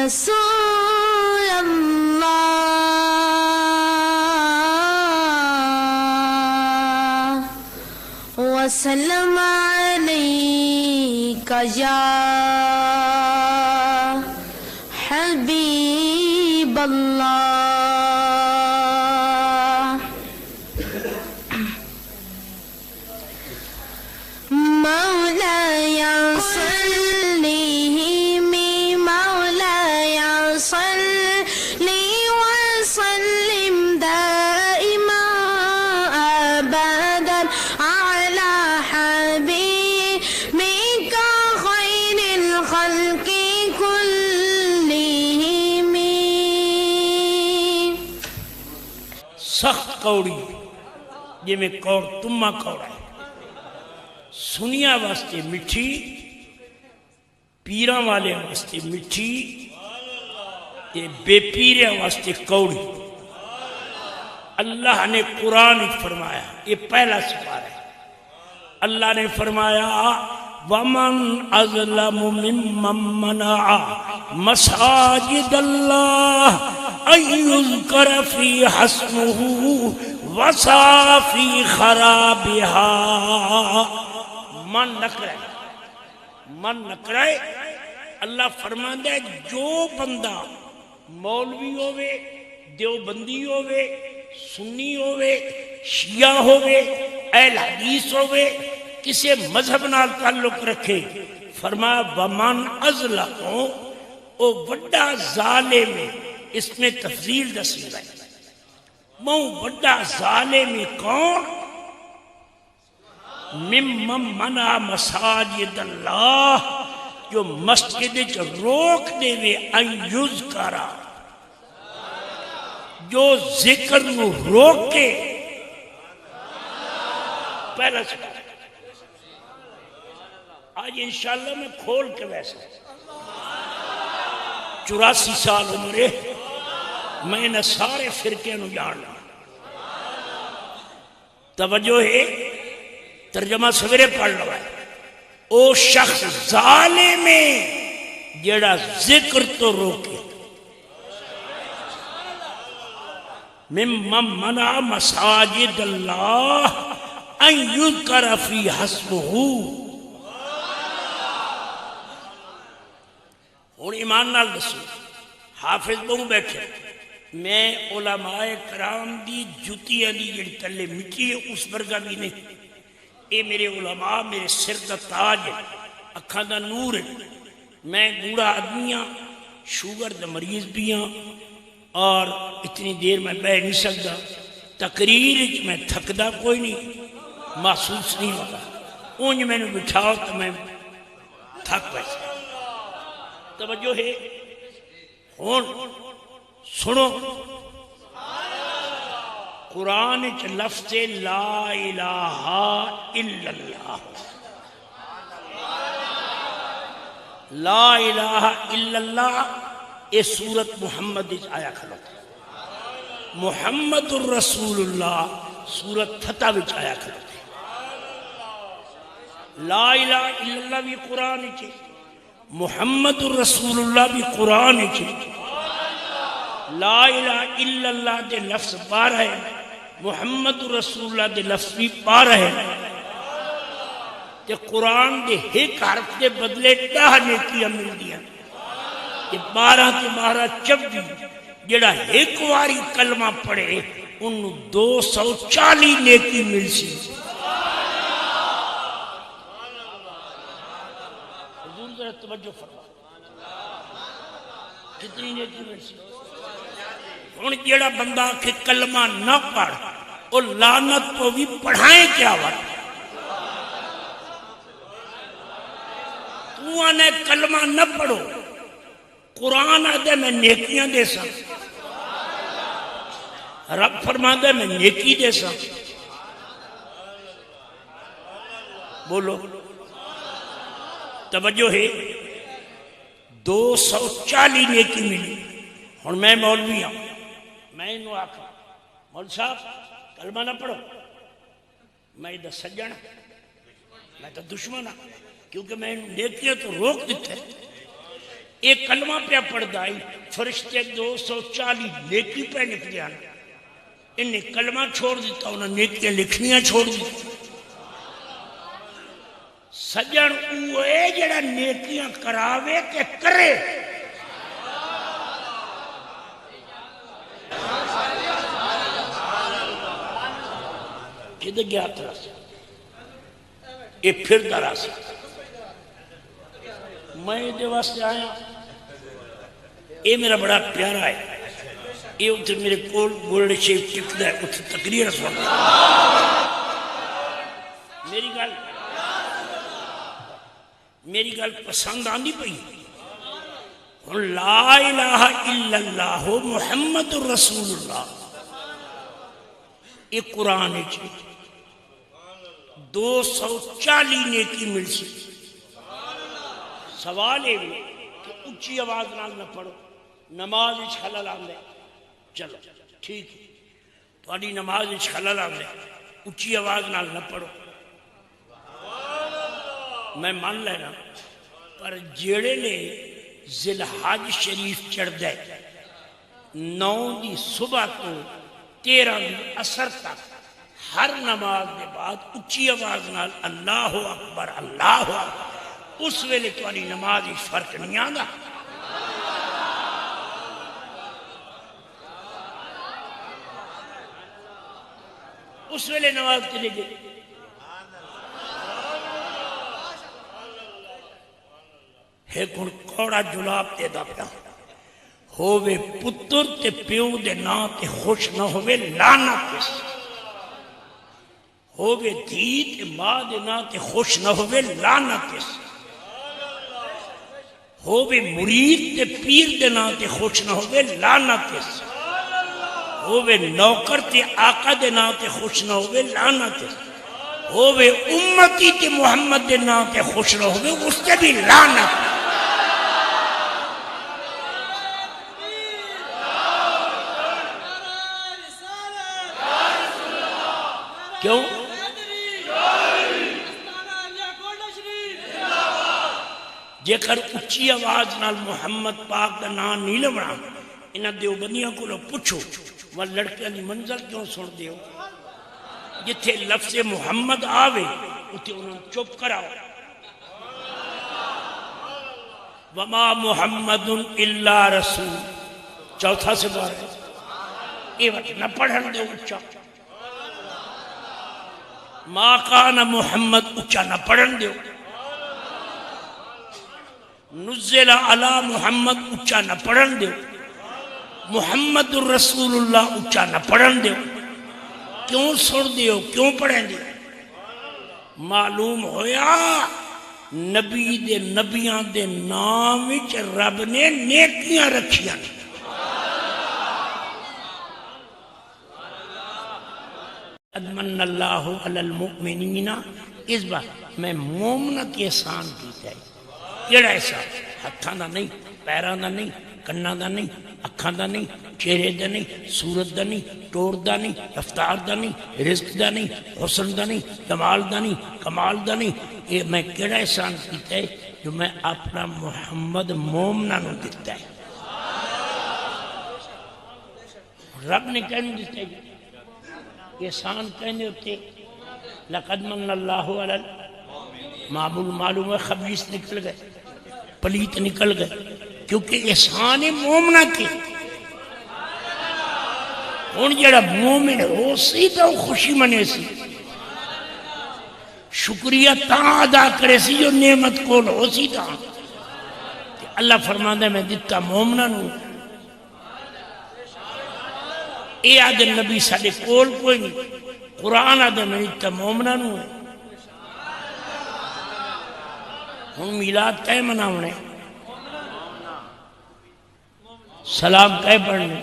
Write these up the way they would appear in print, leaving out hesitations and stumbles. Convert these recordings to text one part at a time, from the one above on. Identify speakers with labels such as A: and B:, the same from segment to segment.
A: رسول اللہ وسلم علیک یا حبیب اللہ مولاي صلي وسلم دائما أبدا على حبيبك خير الخلق كلهم.
B: سخت کوڑی جی میں کوڑ تمہ کوڑا ہے سنیا واسطے مٹھی پیران والے واسطے مٹھی یہ بے پیرے واسطے کوڑی. اللہ نے قرآن فرمایا یہ پہلا سپارہ ہے. اللہ نے فرمایا وَمَنْ أَظْلَمُ مِمَّنْ مَنَعَ مَسَاجِدَ اللَّهِ أَن يُذْكَرَ فِيهَا اسْمُهُ وَسَعَىٰ فِي خَرَابِهَا. من نہ کرائے اللہ فرماندہ ہے جو بندہ مولوی ہوئے دیوبندی ہوئے سنی ہوئے شیعہ ہوئے اہل حدیث ہوئے کسی مذہب نال تعلق رکھے فرمایا وَمَنْ أَظْلَمُ او وڈا ظالم ہے. اس میں تفضیل دسی رہے مو وڈا ظالم کون ممن منع مساجد اللہ جو مسجد روک دے وے ان یذکرا جو ذکر نو روکے. پہلا سوال آج انشاءاللہ میں کھول کے ویسا 84 سال عمرے میں نے سارے فرقے نو جاننا. توجہ ہے ترجمہ سویرے پڑھ لو ہے او شخص ظالم ہے جڑا ذکر تو روکے. ممن منع مساجد اللہ ان یذکر فیہا اسمہ. اور ایمان نال دسو حافظ بہو بیٹھے میں علماء کرام دی جتیاں دی جڑی تلے مٹی ہے اس برگا بھی نہیں. اے میرے علماء میرے سر دا تاج ہے اکھاں دا نور ہے. میں بوڑھا آدمی ہاں شوگر دا مریض بھی ہاں اور اتنی دیر میں بیٹھ نہیں سکتا. تقریر میں تھکدا کوئی نہیں محسوس نہیں ہوتا. اونج میں نے بٹھاؤ تو میں تھک بیٹھا. توجہ ہے ہون سنو قرآن چ لفظ لا الہ الا اللہ. لا الہ الا اللہ یہ سورت محمد آیا کھلو. محمد الرسول اللہ سورت فتح وچ آیا کھلو. لا الہ الا اللہ بھی قرآن چ محمد الرسول اللہ بھی قرآن چ. لا الہ الا اللہ دے لفظ پارا ہے محمد رسول اللہ دے لفظ بھی پارا ہے. تے قرآن دے ایک حرف دے بدلے 10 نیکیاں مل دیا. تے 12 تے 12 24 جڑا ایک واری کلمہ پڑھے انہوں 240 نیکی مل سی. حضور ذرا توجہ فرما کتنی نیکی مل سی. ہن جڑا بندہ کہ کلمہ نہ پڑھ اور لعنت کو بھی پڑھائیں کیا وقت. تو آنے کلمہ نہ پڑھو قرآن آدھے میں نیکیاں دے سا. رب فرما دے میں نیکی دے سا. بولو توجہ ہے 240 نیکی ملی. ہن میں مولوی ہوں میں انہوں آکھا مول صاحب کلمہ نہ پڑھو. میں ادھر سجن میں تو دشمن ہوں کیونکہ میں نیکیاں تو روک دیتے. ایک کلمہ پہ پڑھتا ہے فرشتے 240 نیکی پہ نکلے آنا، انہیں کلمہ چھوڑ دیتا، انہیں نیکیاں لکھنیاں چھوڑ دیتا۔ سجن اوے جڑا نیکیاں کراوے کہ کرے، کدھر گیا تھا یہ پھر درا سے میں یہ واسطے آیا، یہ میرا بڑا پیارا ہے، یہ اتنے میرے کول گولڈ شیف ٹکتا ہے، اتنے تقریر سنتا میری گل پسند آندی پئی، لا الہ الا اللہ محمد رسول اللہ، یہ قرآن ہے 240 نیکی مل سی۔ سوال ہے کہ اچھی آواز نال نہ پڑھو، نماز وچ خلل آندے، چلو ٹھیک ہے تہاڈی نماز وچ خلل آندے، اچھی آواز نال نہ پڑھو، میں مان لینا، پر جیڑے نے ذی الحج شریف چڑھدا ہے 9 دی صبح تو 13 دی عصر تک ہر نماز کے بعد اچھی آواز نال اللہ اکبر اللہ اکبر، اس ویلے تمہاری نماز فرق نہیں آتا۔ اس ویلے نماز چلے گئے، ایک ہن کوڑا جلاب دے دا پیا ہووے پتر تے پیو دے نا تے خوش نہ ہووے لعنت اس، ہووے دھی تے ماں دے نا تے خوش نہ ہووے لعنت اس، ہووے مرید تے پیر دے نا تے خوش نہ ہووے لعنت اس، ہووے نوکر تے آقا دے نا تے خوش نہ ہووے لعنت اس، ہووے امتی تے محمد دے نا تے خوش نہ ہووے اس تے بھی لعنت۔ کیوں؟ جے کر اچھی آواز نال محمد پاک دا نام نہیں لبنا، انہاں دیوبندیاں کو لو پوچھو وہ لڑکیاں دی منظر کیوں سن دیو؟ جتھے لفظ محمد آوے اتھے انہاں چپ کراؤ۔ وما محمد الا رسول، چوتھا سے بار ہے یہ وقت نہ پڑھن دے اچھا، ما کان محمد اچھا نہ پڑھن دیو، نزل علی محمد اچھا نہ پڑھن دیو، محمد الرسول اللہ اچھا نہ پڑھن دیو۔ کیوں سن دیو؟ کیوں پڑھن دیو؟ معلوم ہویا نبی دے نبیاں دے نام وچ رب نے نیکیاں رکھیاں، ادمن اللہ علی المؤمنین، اس بات میں مومنہ کی احسان کیتا ہے، کیڑا احسان؟ ہتھاں دا نہیں، پیراں دا نہیں، کناں دا نہیں، اکھاں دا نہیں، چہرے دا نہیں، صورت دا نہیں، ٹور دا نہیں، رفتار دا نہیں، رزق دا نہیں، حسن دا نہیں، جمال دا نہیں، کمال دا نہیں، یہ میں کیڑا احسان کیتا ہے جو میں اپنا محمد مومنہ نو دیتا ہے۔ رب نے کہنے دیتا ہے احسان کہنے ہوتے لقد من اللہ علی معلوم ہے خبیث نکل گئے، پلیت نکل گئے، کیونکہ احسان مومنہ کے ہون جڑا مومن ہو سی تو خوشی منے سی، شکریہ تاں ادا کرے سی جو نعمت کول ہو سی تاں۔ اللہ فرماندہ میں دیتا مومنہ نو، اے آدھے نبی ساڑے کول کوئی نہیں، قرآن آدھے میں دیتا مومنہ نو ہے۔ ہم میلاد کہے مناونے، سلام کہے پڑھنے،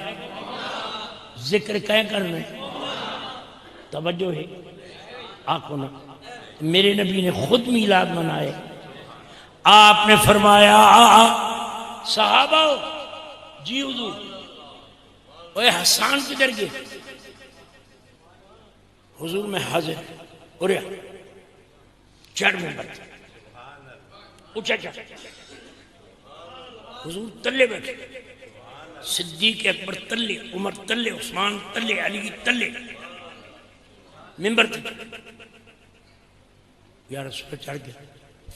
B: ذکر کہے کرنے، توجہ ہے آنکھوں نے۔ میرے نبی نے خود میلاد منائے، آپ نے فرمایا صحابہ جی حضور، اوہ حسان کدھر گئے؟ حضور میں حاضر، اوریا چڑھ میں بچ اچھا حضور تلے بیٹھے، صدیق اکبر تلے، عمر تلے، عثمان تلے، علی تلے، ممبر تلے. یا رسول اللہ چڑھ گیا،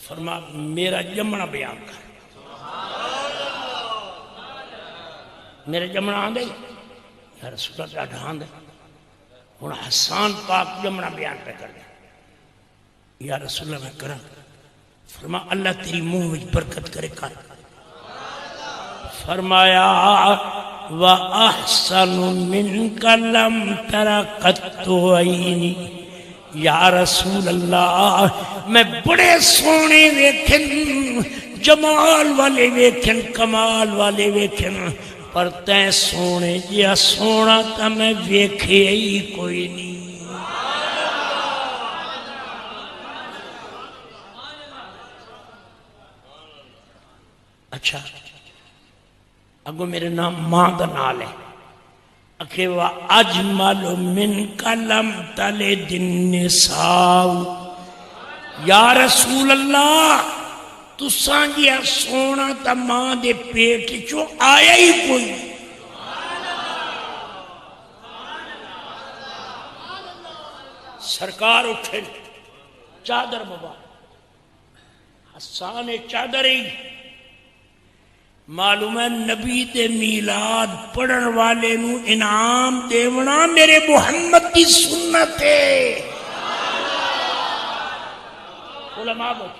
B: فرما میرا جمنا بیان کر. میرا جمنا آندے یا رسول اللہ ڈاڈا آندے. ہن حسان پاک جمنا بیان پہ کر گیا. یا رسول اللہ میں کرا. فرما اللہ تیری منہ وچ برکت کرے کر. فرمایا وَأَحْسَنُ مِنْكَ لَمْ تَرَ قَطُّ عَيْنِي. یا رسول اللہ میں بڑے سونے ویکھن، جمال والے ویکھن، کمال والے ویکھن، پر تیں سونے جیا سونا تا میں ویکھے ہی کوئی نہیں. اچھا اگو میرے نام ماں دا نال ہے. اکھے وَأَجْمَلُ مِنْكَ لَمْ تَلِدِ النِّسَاءُ. یا رسول اللہ تساں جیا سونا تا ماں دے پیٹ چو آیا ہی کوئی. سرکار اٹھے چادر مبارک، حسان چادر ہی. معلوم ہے نبی دے میلاد پڑھن والے نو انعام دیونا میرے محمد کی سنت ہے. علماء بچ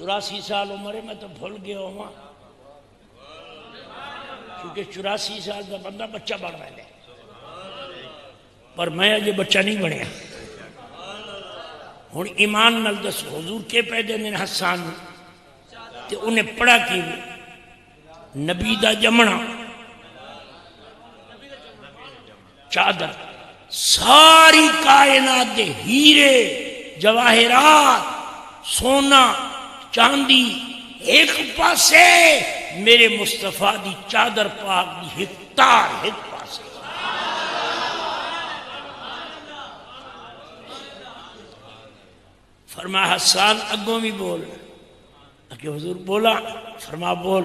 B: 84 سال عمر ہے، میں تو بھول گیا ہوں کیونکہ 84 سال کا بندہ بچہ بن رہا ہے، پر میں اجے بچہ نہیں بنیا. ہن ایمان نال دس حضور کے پیدے نے حسان تے انہیں پڑھا کی نبی دا جمنا چادر ساری کائنات دے ہیرے جواہرات سونا چاندی ایک پاسے، میرے مصطفیٰ دی چادر پاک دی ہکتار ایک پاسے. فرما حسان اگوں بھی بول. اکے حضور بولا. فرما بول.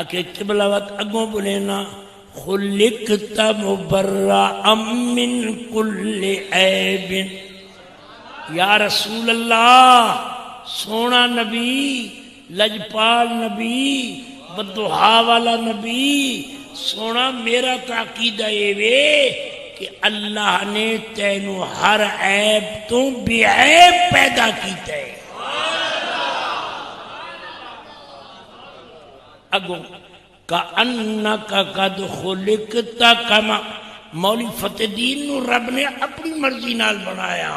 B: اکے قبلہ وقت اگوں بولینا خلقت مبرأ من کل عیب. یا رسول اللہ سونا نبی، لجپال نبی، بددعا والا نبی، سونا میرا تعقیدہ یہ وے کہ اللہ نے تینو ہر عیب تو بے عیب پیدا کیتا ہے. اگو کَأَنَّكَ قَدْ خُلِقْتَ کما. مولی فتح دین نو رب نے اپنی مرضی نال بنایا،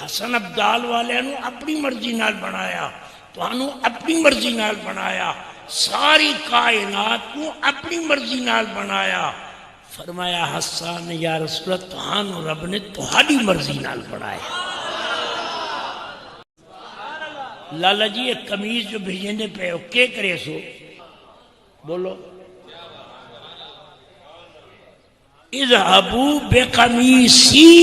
B: حسن عبدال والے نو اپنی مرضی نال بنایا، تو انو اپنی مرضی نال بنایا، ساری کائنات کو اپنی مرضی نال بنایا. فرمایا حسان یا رسول اللہ تہانو رب نے تہاڈی مرضی نال بنایا. لالا جی ایک قمیض جو بھیجنے پہ ہو کیا کرے سو بولو. اذهبوا بقمیصی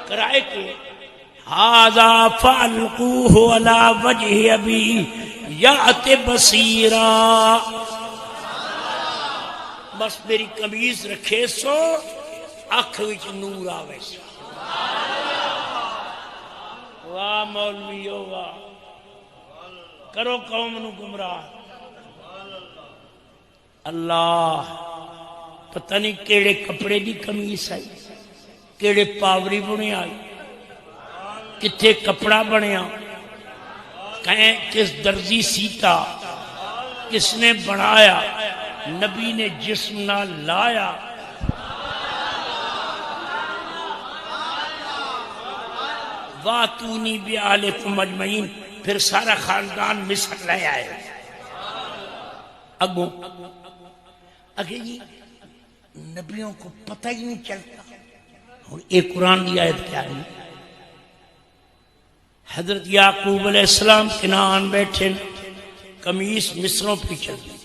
B: کرائے کہ ھذا فالقوہ علی وجہ ابی یأت بصیرا. بس میری قمیض رکھے سو آنکھ وچ نور آوے سو. واہ مولویو واہ، کرو قوم نو گمراہ. اللہ پتہ نہیں کیڑے کپڑے دی قمیص آئی، کیڑے پاوری بنے آئی، کتھے کپڑا بنیا، کہیں کس درزی سیتا، کس نے بنایا، نبی نے جسم نہ لایا. وَاتُونِي بِآلِكُمْ اجمعین. پھر سارا خاندان مصر لے آئے. اگو اگے جی نبیوں کو پتہ ہی نہیں چلتا. اور ایک قرآن کی آیت کیا ہے؟ حضرت یعقوب علیہ السلام کنعان بیٹھے، قمیص مصروں پہ چل گئی.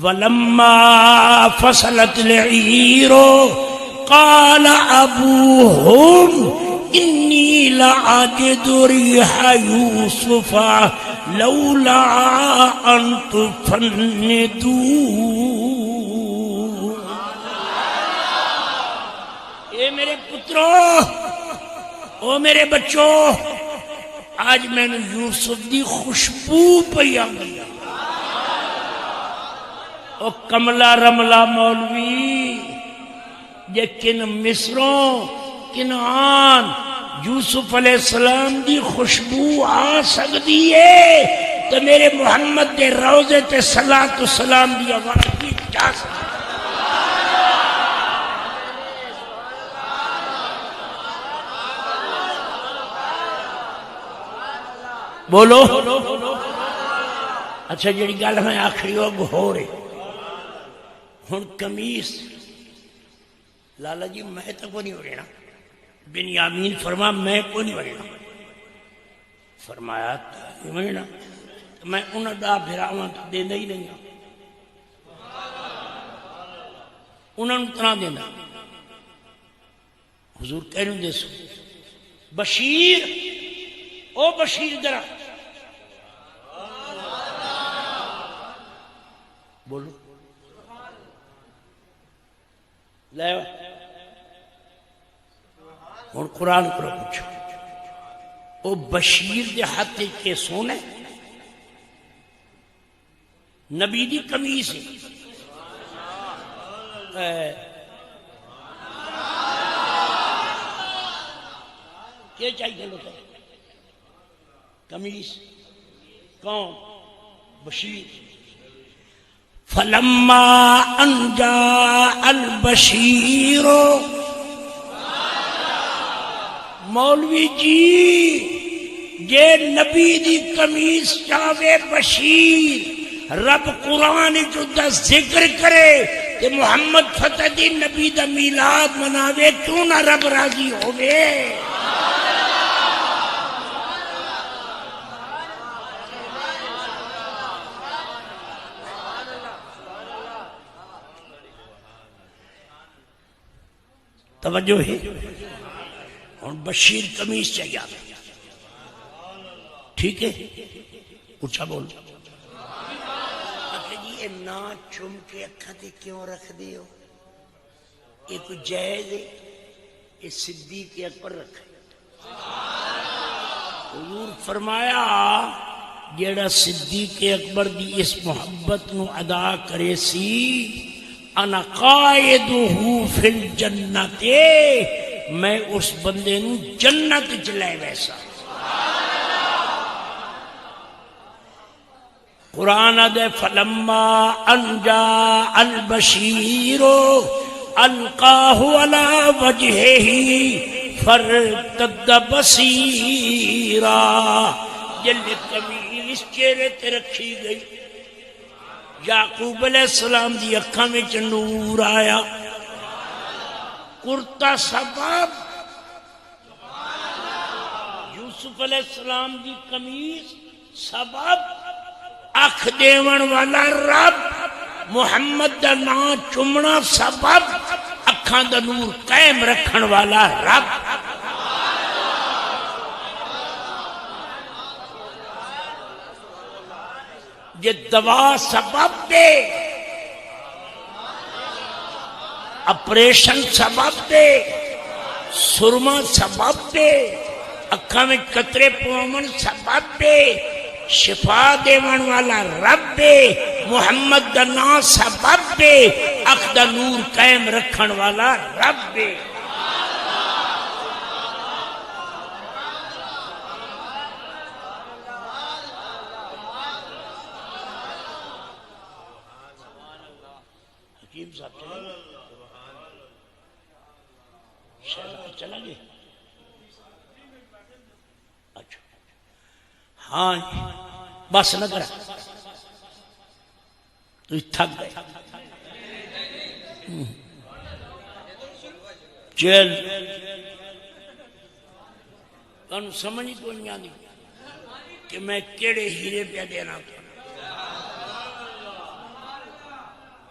B: وَلَمَّا فَصَلَتِ الْعِيرُ قَالَ أَبُوهُمْ انی لأجد ریح یوسف لولا ان تفندون. اے میرے پتروں، او میرے بچوں، آج میں نے یوسف دی خوشبو پہ آگئی. او کملا رملہ مولوی جے کن مصروں کنعان یوسف علیہ السلام دی خوشبو آ سکتی ہے تو میرے محمد دے روزے تے صلاۃ و سلام دی آواز بھی جا سکتی. بولو. اچھا جڑی گل میں آخری ہو رہی ہن قمیص لالا جی میں تو کو نہیں ہو رہا. بنیامین فرما میں کو نہیں بننا. فرمایا بننا میں انہوں دا بھراواں تو دینا ہی نہیں. انہوں نے اتنا دینا. حضور کہہ رہے ہیں بشیر، او بشیر درہ بولو لے اور قرآن کرو پوچھو. او بشیر دے ہاتھ کے سونے نبی دی قمیص ہے. کیا چاہیے لوگ قمیص کون؟ بشیر. فلما ان جاء البشیر. مولوی جی جے نبی دی قمیص چاہے بشیر، رب قرآن جو دا ذکر کرے کہ محمد فتح دی نبی دا میلاد مناوے، کیوں نہ رب راضی ہوئے؟ توجہ ہے. اور بشیر قمیص چاہیے ٹھیک ہے. اچھا بول. یہ نا چم کے اکھاتے کیوں رکھ دیو؟ یہ کوئی جائز ہے؟ یہ صدیق اکبر رکھے. حضور فرمایا جیڑا صدیق اکبر دی اس محبت نو ادا کرے سی انا قائدہ فی الجنت، میں اس بندے نو جنت چلائے ویسا. قرآن دے فلما ان جاء البشیر القاہ علی وجہہ فارتد بصیرا. جل قمیص چہرے تے رکھی گئی، یعقوب علیہ السلام دی اکھاں وچ نور آیا. کرتا سبب یوسف علیہ السلام دی قمیص سبب اکھ دیون والا رب محمد دا نام چمنا سبب اکھاں دا نور قائم رکھن والا رب. یہ دوا سبب دے، اپریشن سبب دے، سرما سبب دے، اکھاں میں قطرے پومن سبب دے، شفا دیون والا رب دے، محمد دا نام سبب دے، اکھ دا نور قائم رکھن والا رب دے. حکیم صاحب چلا گئے. اچھا ہاں بس نہ کرا تو تھک گئے. چل تم سمجھ کو نہیں آتی کہ میں کیڑے ہیرے پہ دینا.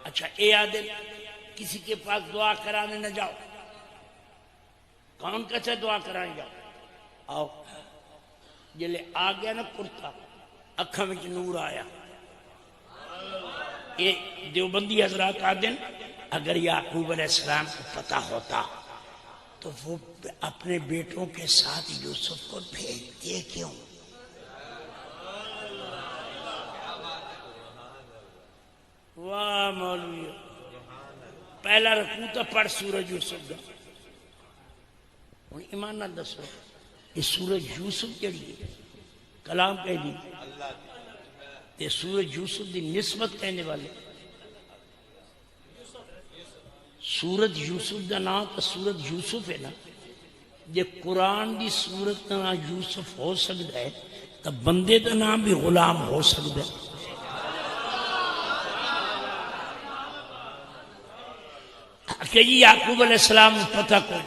B: اچھا اے آدھے کسی کے پاس دعا کرانے نہ جاؤ، کون کہتا دعا کرائیں گا؟ آؤ جلے آ گیا نا کرتا اکھاں وچ نور آیا. یہ دیوبندی حضرات آدن اگر یعقوب علیہ السلام کو پتہ ہوتا تو وہ اپنے بیٹوں کے ساتھ یوسف کو بھیجتے کیوں؟ واہ مولوی پہلا رکوع تو پڑھ سورج یوسف دا. ہوں ایمان نہ دسو یہ سورج یوسف جڑی ہے کلام کہہ دی تے سورج یوسف دی نسبت کہنے والے سورج یوسف دا نام تو سورج یوسف ہے نا. جے قرآن دی سورت دا نام یوسف ہو سکتا ہے تو بندے دا نام بھی غلام ہو سکتا ہے. کہ جی یعقوب علیہ السلام پتہ کوئی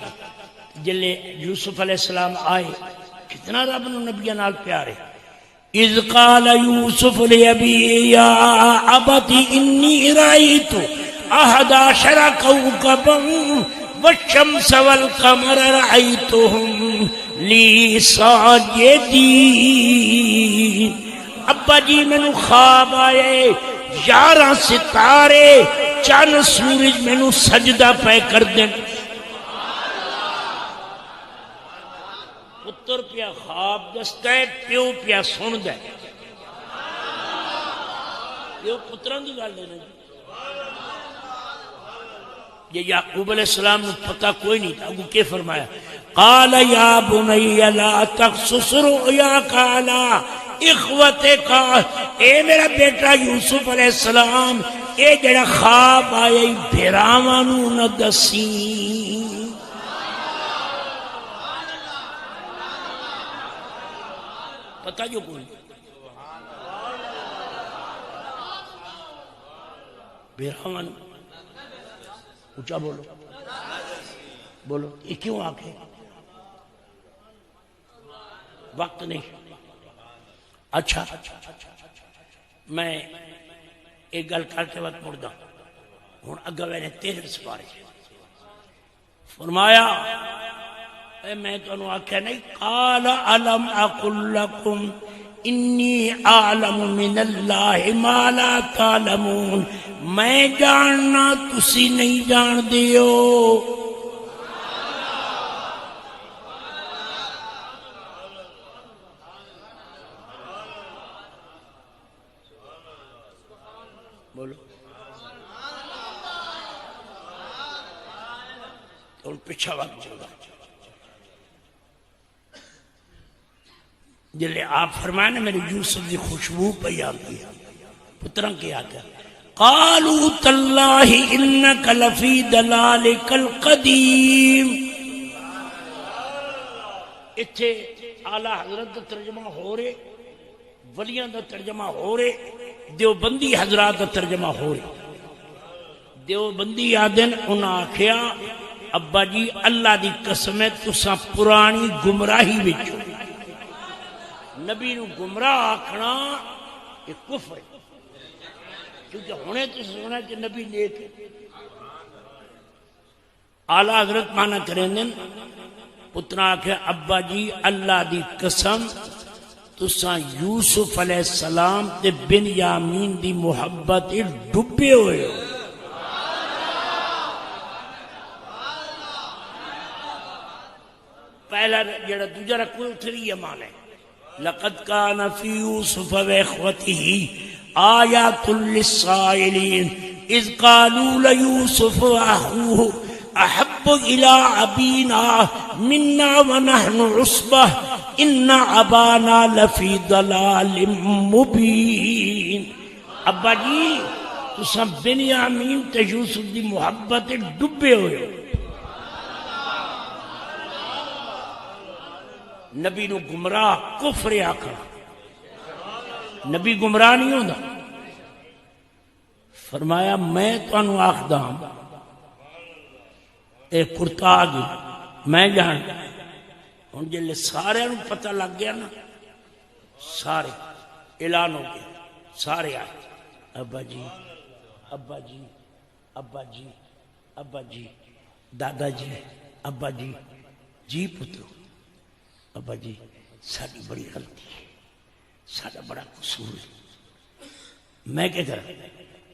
B: جلے یوسف علیہ السلام آئے کتنا رب نو نبیہ نال پیارے. اذ قال یوسف لأبیہ یا ابت انی رأیت احد عشر کوكبا والشمس والقمر رأیتهم لی ساجدین. ابا جی مینوں خواب آئے 11 ستارے چند سورج مینوں سجدہ پہ کر دیں. پتر پیا خواب دستا ہے پیو پیا سن دے. پیو پتران دی گل ہے. یہ یعقوب علیہ السلام نے پتہ کوئی نہیں تھا. وہ کیا فرمایا؟ قال یا بنی لا تقصص رؤیاک علی اخوتک. اے میرا بیٹا یوسف علیہ السلام اے جڑا خواب آیا بھراواں نوں نہ دسی. پتہ جو کوئی بھراواں نوں اونچا بولو بولو یہ کیوں آکے وقت نہیں. اچھا میں ایک گل کر کے وقت مڑ دا ہوں اگا میں نے 13 سپارے فرمایا اے میں تو انہوں آکھیا نہیں قال علم اقل لکم انی اعلم من اللہ ما لا تعلمون. میں جاننا تسی نہیں جان دیو. بولو اور پیچھا وقت چل رہا جلے آپ فرمانے میرے یوسف دی خوشبو پہ آتی ہے. پتران کی آتا ہے قالوا تاللہ انک لفی دلالک القدیم. اتھے اعلیٰ حضرت دا ترجمہ ہو رہے ولیاں دا ترجمہ ہو رہے دیوبندی حضرات دا ترجمہ ہو رہے. دیوبندی آدن انہاں آکھیا ابا جی اللہ دی قسم ہے تساں پرانی گمراہی وچ نبی نو گمراہ آکھنا یہ کفر ہے کیونکہ ہونے تو سنا کہ نبی نیک ہے. اعلیٰ حضرت مانا کریں دن اتنا آکھے ابا جی اللہ دی قسم تساں یوسف علیہ السلام تے بنیامین دی محبت ڈبے ہوئے ہو. پہلا جڑا دوجا رکھو اتری امان ہے لقد كان في يوسف واخوته آيات للسائلين اذ قالوا ليوسف واخوه احب الى ابينا منا ونحن عصبه ان ابانا لفي ضلال مبين. ابا جی تساں بنیامین تے یوسف دی محبت ڈبے ہوئے ہو. نبی نو گمراہ کفر آکھا. نبی گمراہ نہیں ہوتا. فرمایا میں تانوں آکھدا اے کرتا آ گئی میں جان. ہوں جلے سارے نو پتہ لگ گیا نا سارے اعلان ہو گیا سارے آئے ابا جی ابا جی ابا جی ابا جی دادا جی ابا جی جی پترو ابا جی ساری بڑی غلطی ہے، سارا بڑا قصور ہے، میں کیا کرا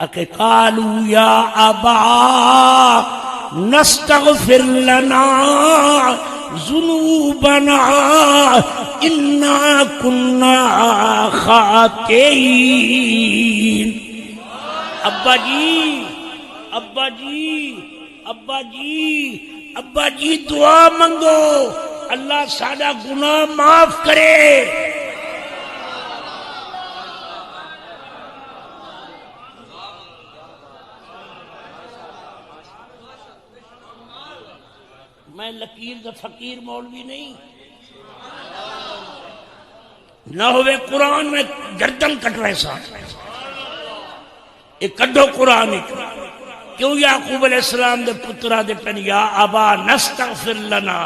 B: اکے قالو یا ابا نستغفر لنا ذنوبنا انا کنا خاطئین۔ ابا جی ابا جی ابا جی ابا جی دعا منگو اللہ سارا گناہ معاف کرے۔ میں لکیر دا فقیر مولوی نہیں، نہ ہوئے قرآن میں گردن کٹ رہے ساتھ ایک کڈو قرآن ایک کیوں یعقوب علیہ السلام دے پترہ دے پن یا ابا نستغفر لنا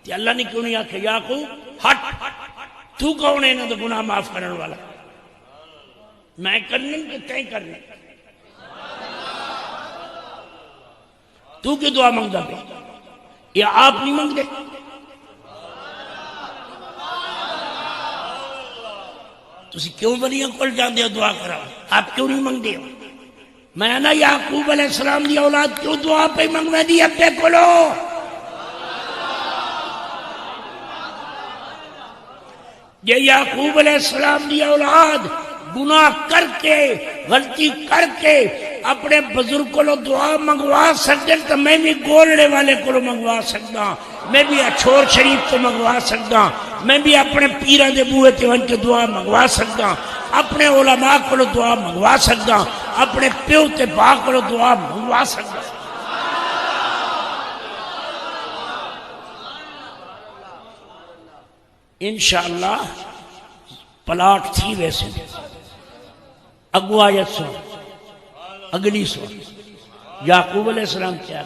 B: تے اللہ نے کیوں نہیں آکھے یعقوب ہٹ تو کون ہے نا تو گناہ معاف کرنے والا، میں کرنے کہ تین کرنے، تو کی دعا منگتا پہ یا آپ نہیں منگ دے؟ تسی کیوں ولیاں کول جاندے ہو دعا کرا، آپ کیوں نہیں منگ دے ہو؟ میں نا یعقوب علیہ السلام دی اولاد کیوں دعا پہ منگوا دی ابے کولو؟ یہ یعقوب علیہ السلام دی اولاد گناہ کر کے غلطی کر کے اپنے بزرگ کو دعا منگوا سکتے تو میں بھی گولڑے والے کو منگوا سکتا، میں بھی اچھور شریف تو منگوا سکتا، میں بھی اپنے پیرہ دے بوئے تیون کے دعا منگوا سکتا، اپنے علماء کو دعا منگوا سکتا، اپنے پیو تے با کو دعا منگوا سکتا۔ انشاءاللہ پلاٹ تھی ویسے اگو آیت سو اگلی سو یعقوب علیہ السلام کیا